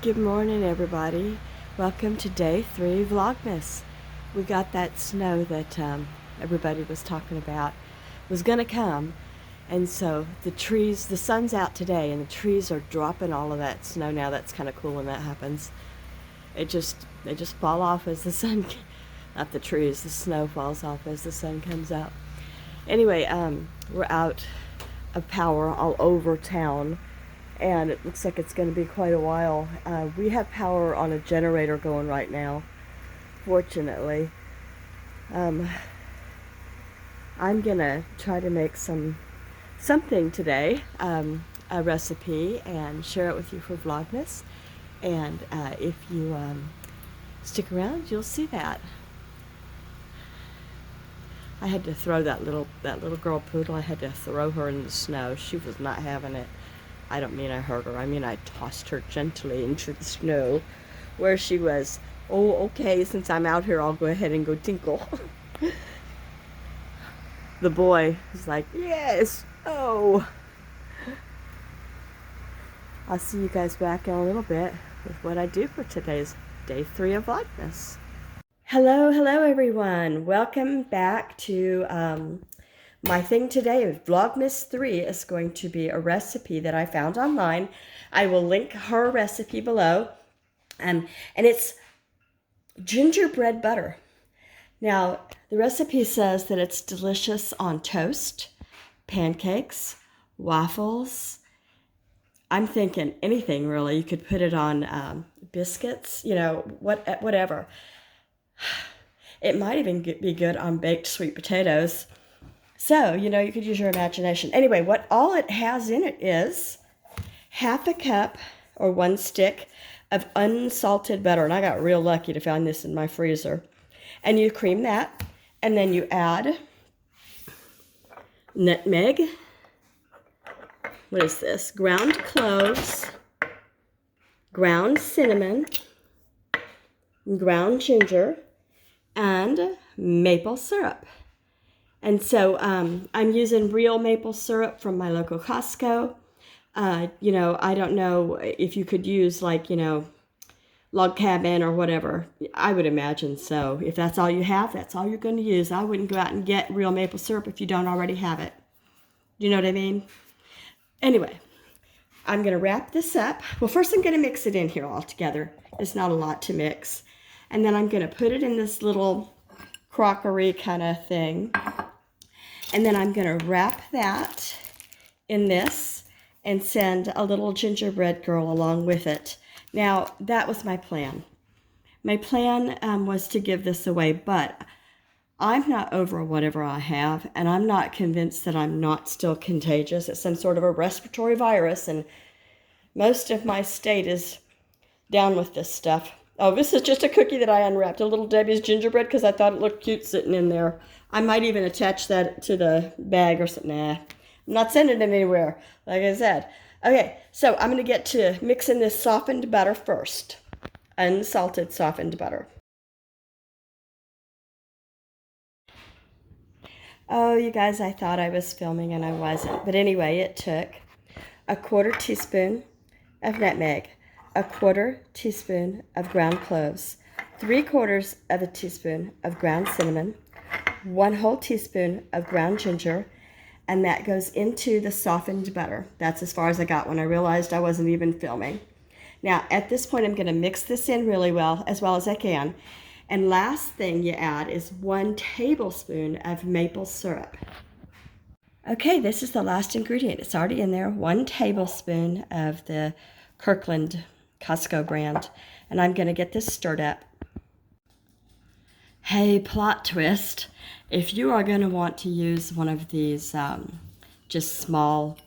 Good morning, everybody. Welcome to day 3 Vlogmas. We got that snow that everybody was talking about was going to come, and so the sun's out today, and the trees are dropping all of that snow now. That's kind of cool when that happens. They just fall off as the sun, not the trees, the snow falls off as the sun comes out. Anyway, we're out of power all over town, and it looks like it's going to be quite a while. We have power on a generator going right now, fortunately. I'm going to try to make something today, a recipe, and share it with you for Vlogmas. And if you stick around, you'll see that. I had to throw that little girl poodle. I had to throw her in the snow. She was not having it. I don't mean I hurt her. I mean I tossed her gently into the snow where she was. Oh, okay, since I'm out here, I'll go ahead and go tinkle. The boy was like, yes, oh. I'll see you guys back in a little bit with what I do for today's day 3 of Vlogmas. Hello everyone. Welcome back to my thing today. Vlogmas 3 is going to be a recipe that I found online. I will link her recipe below. And it's gingerbread butter. Now, the recipe says that it's delicious on toast, pancakes, waffles. I'm thinking anything really. You could put it on biscuits, whatever. It might even be good on baked sweet potatoes. So, you could use your imagination. Anyway, what all it has in it is half a cup or 1 stick of unsalted butter. And I got real lucky to find this in my freezer. And you cream that. And then you add nutmeg. What is this? Ground cloves, ground cinnamon, ground ginger, and maple syrup. And so I'm using real maple syrup from my local Costco. I don't know if you could use log cabin or whatever. I would imagine so. If that's all you have, that's all you're going to use. I wouldn't go out and get real maple syrup if you don't already have it. You know what I mean? Anyway, I'm going to wrap this up. Well, first I'm going to mix it in here all together. It's not a lot to mix. And then I'm going to put it in this little crockery kind of thing. And then I'm going to wrap that in this and send a little gingerbread girl along with it. Now, that was my plan. My plan was to give this away, but I'm not over whatever I have, and I'm not convinced that I'm not still contagious. It's some sort of a respiratory virus, and most of my state is down with this stuff. Oh, this is just a cookie that I unwrapped, a little Debbie's gingerbread, because I thought it looked cute sitting in there. I might even attach that to the bag or something. Nah, I'm not sending it anywhere, like I said. Okay, so I'm going to get to mixing this softened butter first. Unsalted softened butter. Oh, you guys, I thought I was filming and I wasn't. But anyway, it took a 1/4 teaspoon of nutmeg, a 1/4 teaspoon of ground cloves, 3/4 of a teaspoon of ground cinnamon, 1 whole teaspoon of ground ginger, and that goes into the softened butter. That's as far as I got when I realized I wasn't even filming. Now, at this point, I'm going to mix this in really well as I can. And last thing you add is 1 tablespoon of maple syrup. Okay, this is the last ingredient. It's already in there. 1 tablespoon of the Kirkland Costco brand. And I'm going to get this stirred up. Hey, plot twist. If you are going to want to use one of these just small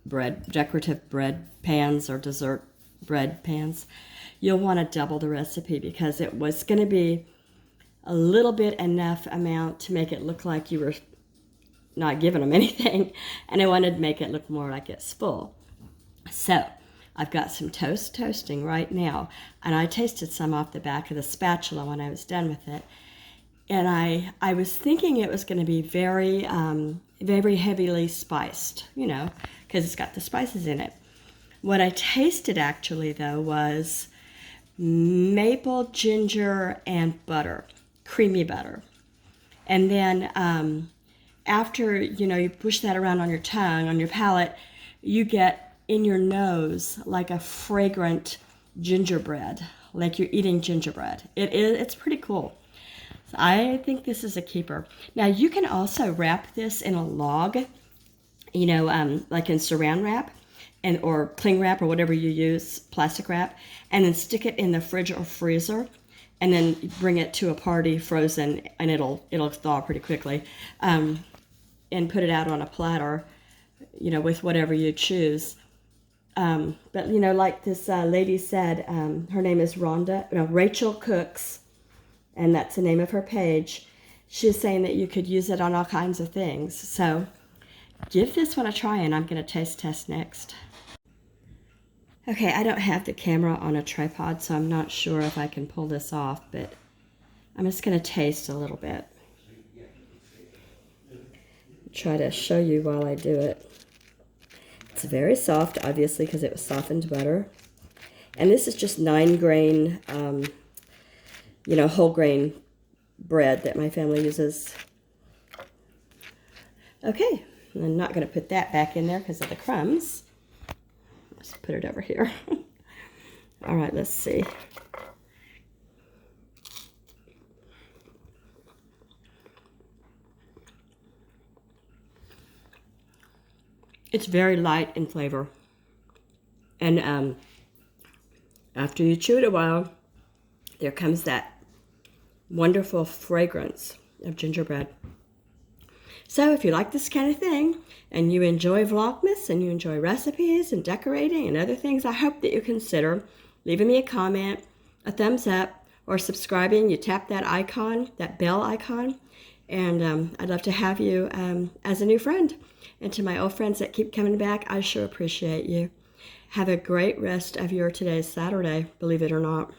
decorative bread pans or dessert bread pans, you'll want to double the recipe because it was going to be a little bit enough amount to make it look like you were not giving them anything, and I wanted to make it look more like it's full. So I've got some toast toasting right now, and I tasted some off the back of the spatula when I was done with it, and I was thinking it was going to be very very heavily spiced, because it's got the spices in it. What I tasted actually though was maple, ginger, and butter, creamy butter. And then after, you push that around on your tongue, on your palate, you get in your nose like a fragrant gingerbread, like you're eating gingerbread. It's pretty cool. So I think this is a keeper. Now you can also wrap this in a log, like in saran wrap or cling wrap or whatever you use, plastic wrap, and then stick it in the fridge or freezer, and then bring it to a party frozen, and it'll thaw pretty quickly, and put it out on a platter, with whatever you choose. But like this lady said, her name is Rachel Cooks, and that's the name of her page. She's saying that you could use it on all kinds of things. So give this one a try, and I'm going to taste test next. Okay, I don't have the camera on a tripod, so I'm not sure if I can pull this off, but I'm just going to taste a little bit. Try to show you while I do it. It's very soft, obviously, because it was softened butter. And this is just 9-grain, whole grain bread that my family uses. Okay, I'm not going to put that back in there because of the crumbs. Let's put it over here. All right, let's see. It's very light in flavor. And after you chew it a while, there comes that wonderful fragrance of gingerbread. So if you like this kind of thing, and you enjoy Vlogmas, and you enjoy recipes and decorating and other things, I hope that you consider leaving me a comment, a thumbs up, or subscribing. You tap that icon, that bell icon, and I'd love to have you as a new friend. And to my old friends that keep coming back, I sure appreciate you. Have a great rest of your today's Saturday, believe it or not.